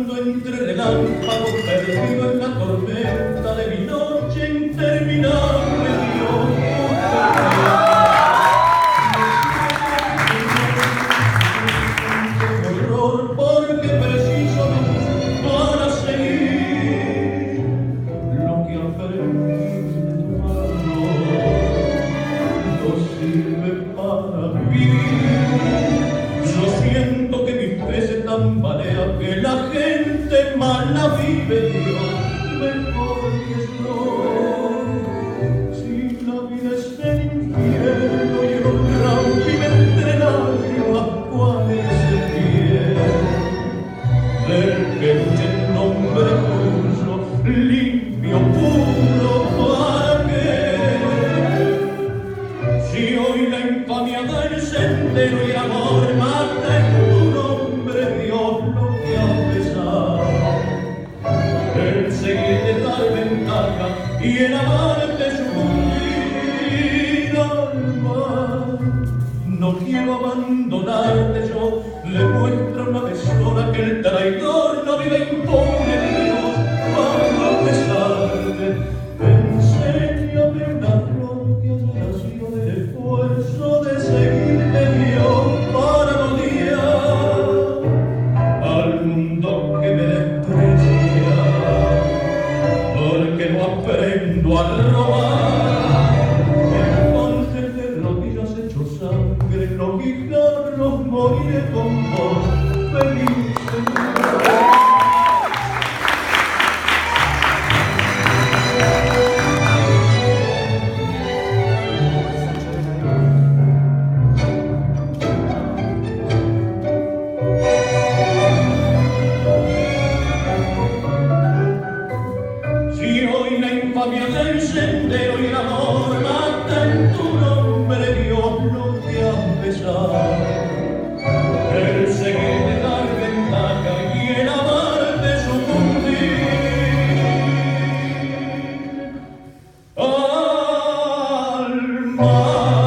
cuando entre relámpagos perdido en la tormenta de mi noche interminable horror, porque preciso luz para seguir lo que aprendí de tu valor no sirve para vivir. Yo siento que mi fe se tambalea, que la gente mala vive, Dios, mejor que yo. Si la vida es el infierno y un gran vive entre lágrimas, ¿cuál es el bien? Del que luche en nombre tuyo, limpio, puro, ¿para qué? Si hoy la infamia del sendero y el amor mata en tu nombre, Dios, lo que a pesar, el seguir de dar ventaja y el amarte sucumbir al mal. No quiero abandonarte, yo le muestro una vez sola que el traidor no vive impune, Dios, para besarte. Enséñame una flor que haya nacido del esfuerzo de seguirte, Dios, para no odiar al mundo que me desprecia, porque no aprendo a robar. Entonces de rodillas hecho sangre, no guijarros moriré con vos, feliz en del sendero y el amor mata en tu nombre, Dios, lo que a pesar, el seguir de dar ventaja y el amarte sucumbir al mal.